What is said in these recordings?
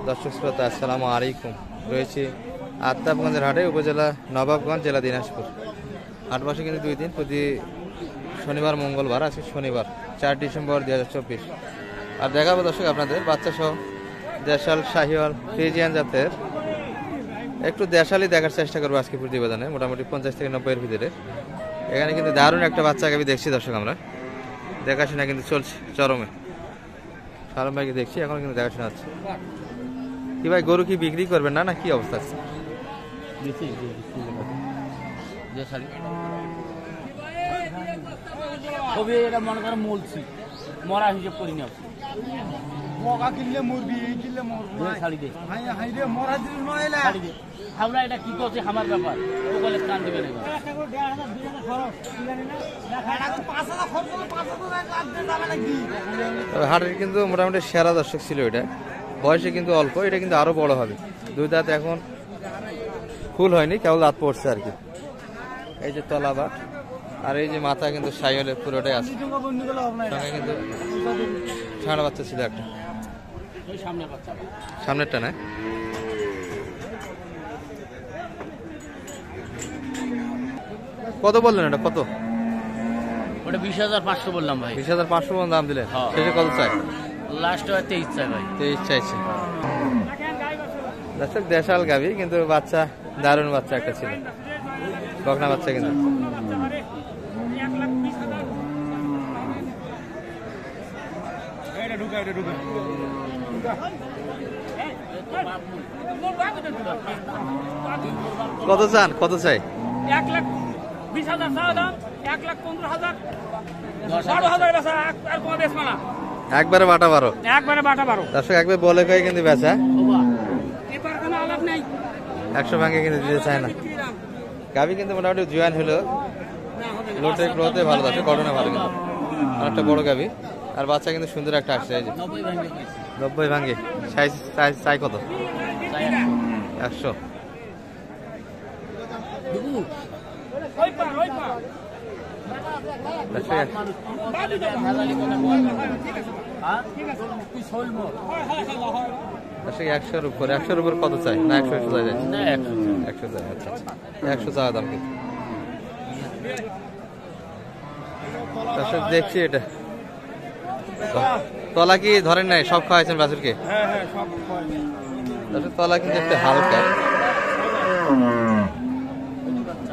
দর্শক শ্রোতা আসসালামু আলাইকুম। রয়েছি আফতাবগঞ্জের হাটে, উপজেলা নবাবগঞ্জ, জেলা দিনাজপুর। হাট বসে কিন্তু 2 দিন, প্রতি শনিবার মঙ্গলবার। আছে শনিবার 4 ডিসেম্বর 2024। আর দেখাবো দর্শক আপনাদের বাচ্চা সহ দেশাল, শাহিওয়াল, ফ্রিজিয়ান জাতের একটু দেশালি দেখার চেষ্টা করবো আজকে প্রতিবেদনে। মোটামুটি 50 থেকে 90 এর ভিতরে। এখানে কিন্তু দারুণ একটা বাচ্চাকে আমি দেখছি দর্শক, আমরা দেখাশোনা কিন্তু চলছে চরমে। সালাম ভাইকে দেখছি, এখন কিন্তু দেখাশোনা আছে। কি ভাই, গরু কি বিক্রি করবেন না, না কি অবস্থা আছে? মনে করেন মলছি মরা হিসেব করি না, মগা কিনলে মরবি, এই কিনলে মরবি, ছাড়ি দে মরা দিল নয়লা ছাড়ি দে। আমরা এটা কি করছে আমার ব্যাপার, ও বলে কান দিবে না। হাটের কিন্তু মোটামুটি সেরা দর্শক ছিল এটা। বয়সে কিন্তু অল্প, এটা কিন্তু আরো বড় হবে। 2 দাঁত এখন ফুল হয়নি, কেবল দাঁত পড়ছে আর কি। এই যে তলাবাট আর এই যে মাথা কিন্তু সাইওয়ালের পুরোটাই আছে। সঙ্গে কিন্তু ষাঁড় বাচ্চা ছিল একটা, সামনেরটা না। কত বললেন এটা, কত? ওটা 20,500 বললাম ভাই। 20,500 দাম দিলেন, শেষে কত চাই? লাস্ট 23 চাই ভাই। 23 চাইছে। দর্শক দেশাল গাভী, কিন্তু বাচ্চা দারুণ বাচ্চা একটা ছিল, বকনা বাচ্চা কিন্তু। কত চান, কত চাই? 1,20,000 দাম, 1,15,000, 12,000 আর কম বেশ মানা। একবারে বাটা 12, একবারে বাটা 12 দর্শক একবার বলে কয়ে কিন্তু বেচা। এবার কোনো আলাপ নাই, 100 ভাঙে কিন্তু দিতে চায় না। গাভী কিন্তু মোটামুটি জোয়ান হলো, লোটে গ্রোথে ভালো আছে, গঠনে ভালো, কিন্তু অনেকটা বড় গাভী। আর বাচ্চা কিন্তু সুন্দর একটা আসছে। এই যে 90 ভাঙে। সাইজ চাই কত? 100। একশোর উপর, 100-র উপর কত চাই? না 100 চাই? 100 চাই। আচ্ছা, 100 চাওয়া দাম কিন্তু। দর্শক দেখছি এটা তলা কি ধরেন নাই, সব খাওয়াইছেন বাছুরকে? দর্শক তলা কিন্তু একটু হালকা,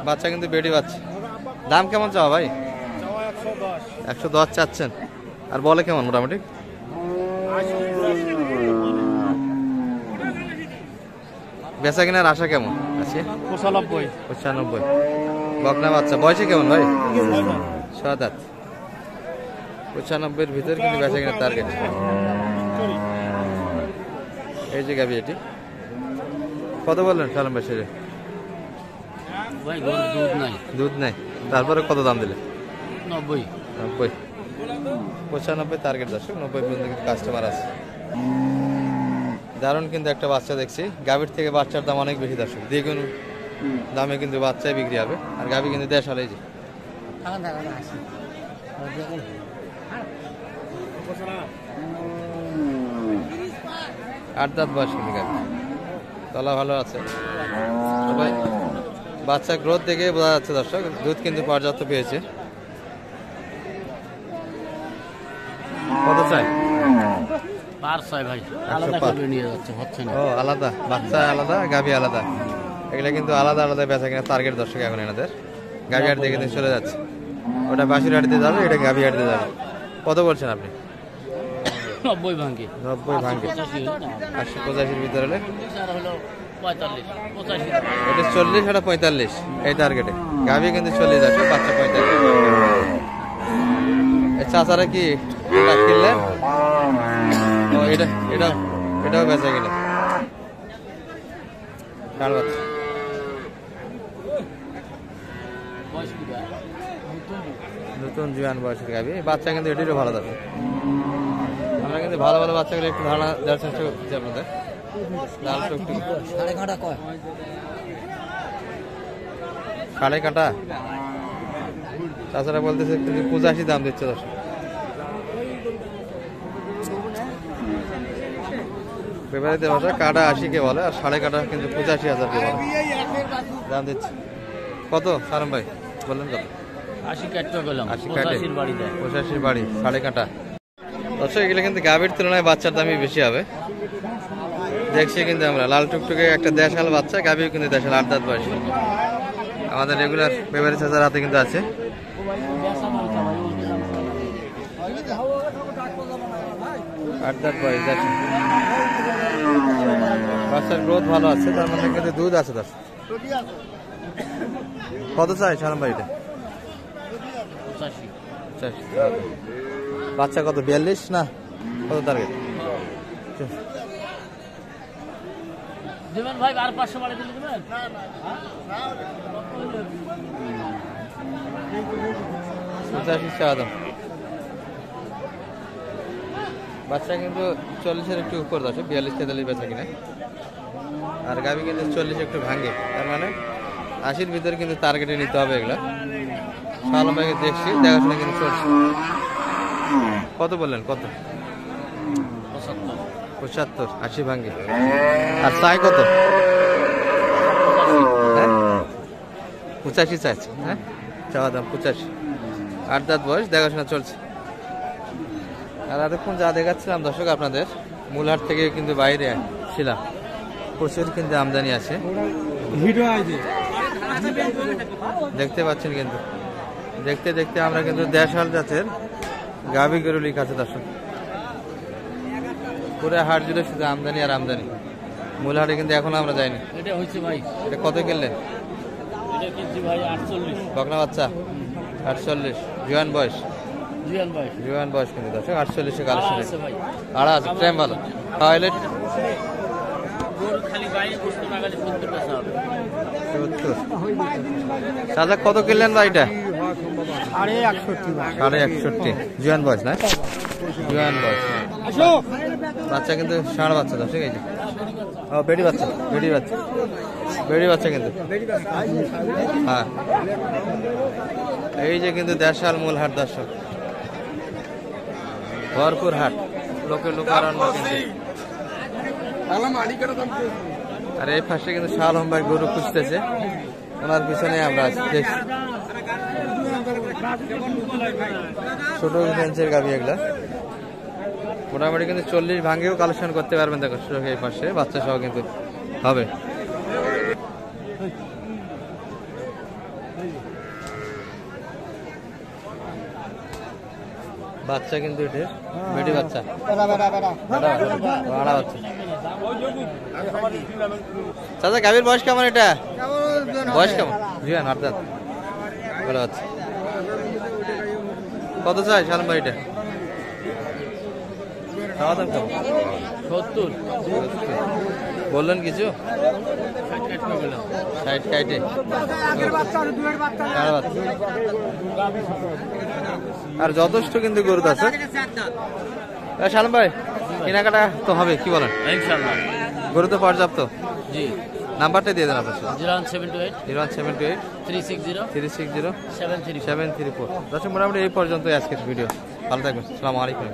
বাচ্চা কিন্তু বেডি বাচ্চা। দাম কেমন চাওয়া ভাই? 110 চাচ্ছেন। আর বলে কেমন মোটামুটি? বেচা কেনার আশা কেমন আছে? 95। বকনা বাচ্চা, বয়সে কেমন ভাই? 7 দাঁত। 95-এর ভিতরে কিন্তু বেচা কেনার টার্গেট। এই যে গাভী, এটি কত বললেন সালাম ভাই? সেরে দুধ নাই, তারপরে কত দাম দিলে? 90। 95 টার্গেট দর্শক, 90 পর্যন্ত কিন্তু কাস্টমার আছে। দারুণ কিন্তু একটা বাচ্চা দেখছি। গাভীর থেকে বাচ্চার দাম অনেক বেশি দর্শক, দ্বিগুণ দামে কিন্তু বাচ্চাই বিক্রি হবে। আর গাভী কিন্তু দেশাল। এই যে 8 দাঁত বয়স কিন্তু গাভী, তলা ভালো আছে। সবাই বাচ্চা গ্রোথ দেখে বোঝা যাচ্ছে দর্শক, দুধ কিন্তু পর্যাপ্ত পেয়েছে। কত চাই? ভাই ও আলাদা, বাচ্চা আলাদা, গাভী আলাদা। এগুলা কিন্তু আলাদা আলাদা বেচা কিনা টার্গেট দর্শক এখন এনাদের। গাভী হাট দেখে চলে যাচ্ছে, ওটা বাসুর হাটতে যাবে, এটা গাভী হাটতে যাবে। কত বলছেন আপনি? 90 ভাঙে। 185-এর ভিতরে হলে 40, এটা 45 এই টার্গেটে। গাভী কিন্তু 40 আছে, বাচ্চা 45। চাচারা কি কিনলেন? ও এটাও বেচা কিনা ষাঁড় বাচ্চা। নতুন জোয়ান বয়সের গাভী, বাচ্চা কিন্তু এটিরও ভালো থাকে। আমরা কিন্তু ভালো ভালো বাচ্চাগুলো একটু ধারণা দেওয়ার চেষ্টা করতেছি আপনাদের। সাড়ে কাটা তাছাড়া বলতেছে 85 দাম দিচ্ছে দর্শক। ব্যাপারীদের ভাষা কাটা 80 কে বলে, আর সাড়ে কাটা কিন্তু 85,000 কে বলে। দাম দিচ্ছি কত সালাম ভাই বললেন কত? 80 কাটতে গেলাম, 80 কাটে 85 বাড়ি দেয়। 85 বাড়ি সাড়ে কাটা। দর্শক এগুলো কিন্তু গাভীর তুলনায় বাচ্চার দামই বেশি হবে। দেখছি কিন্তু আমরা লাল টুকটুকে একটা দেশাল বাচ্চা, গাভীও কিন্তু দেশাল 8 দাঁত বয়স। আমাদের রেগুলার ব্যাপারী চাচার হাতে কিন্তু আছে। 8 দাঁত বয়স দেশাল। বাচ্চার গ্রোথ ভালো আছে, তার মানে কিন্তু দুধ আছে। দর্শক কত চাই সালাম ভাই এটা? 85। বাচ্চা কত 42 না কত টার্গেট? দেবেন ভাই আর 500 বাড়ি দিলে দেবেন? 85 চা দাম। বাচ্চা কিন্তু 40-এর একটু উপর দর্শক, 42-43 বেচা কিনা। আর গাভী কিন্তু 40 একটু ভাঙে, তার মানে 80-র ভিতরে কিন্তু টার্গেটে নিতে হবে এগুলা। সালাম ভাইকে দেখছি, দেখাশোনা কিন্তু চলছে। কত বললেন কত? 75 80 ভাঙ্গে। আর চাই কত? 85 চাইছে। হ্যাঁ চাওয়া দাম 85। 8 দাঁত বয়স, দেখাশোনা চলছে। আর এতক্ষণ যা দেখাচ্ছিলাম দর্শক আপনাদের, মূলহাট থেকে কিন্তু বাইরে ছিলাম, প্রচুর কিন্তু আমদানি আছে দেখতে পাচ্ছেন। কিন্তু দেখতে দেখতে আমরা কিন্তু দেশাল জাতের গাভী গরু লিখা আছে দর্শক। পুরো হাট জুড়ে শুধু আমদানি আর আমদানি। মূলহাটে কিন্তু এখনো আমরা যাইনি। এটা হচ্ছে ভাই, এটা কত কিনলেন? এটা কিনছি ভাই 48। বকনা বাচ্চা 48, জোয়ান বয়স। জোয়ান বয়স কিন্তু দর্শক 48-এ কালেকশন আছে ভাই। আড়া আছে, ট্রেম ভালো। টয়লেট খালি বাইরে বসতে লাগালে 70 টাকা হবে। 70। দাদা কত কিনলেন ভাই এটা? 61। জোয়ান বয়স না? জোয়ান বয়স। বাচ্চা কিন্তু ষাঁড় বাচ্চা দর্শক। এই যে ও বেডি বাচ্চা, বেডি বাচ্চা কিন্তু। হ্যাঁ এই যে কিন্তু দেশাল মূল হাট দর্শক, ভরপুর হাট, লোকে লোকারণ্য কিন্তু। আর এই পাশে কিন্তু শালম ভাই গরু খুঁজতেছে, ওনার পিছনে আমরা দেখছি। ছোট ফেন্সের গাভি এগুলা মোটামুটি কিন্তু 40 ভাঙ্গেও কালেকশন করতে পারবেন। দেখো এই পাশে বাচ্চা সহ কিন্তু হবে। বাচ্চা কিন্তু এটার বেটি বাচ্চা, বাচ্চা। চাচা গাভীর বয়স কেমন? এটা বয়স কেমন? জুয়ান 8 দাঁত ভালো বাচ্চা। কত চাই সালাম ভাই এটা? খাওয়া দাম কেমন? 70 বললেন কিছু? 60 কাটে। আর যথেষ্ট কিন্তু গরু আছে সালাম ভাই। কেনাকাটা তো হবে, কি বলেন? ইনশাআল্লাহ গরু তো পর্যাপ্ত। জি নাম্বারটা দিয়ে দেন আপনার। 01728 01728 360 360 734। 734। দর্শক মোটামুটি এই পর্যন্তই আজকের ভিডিও। ভালো থাকবেন, আসসালামু আলাইকুম।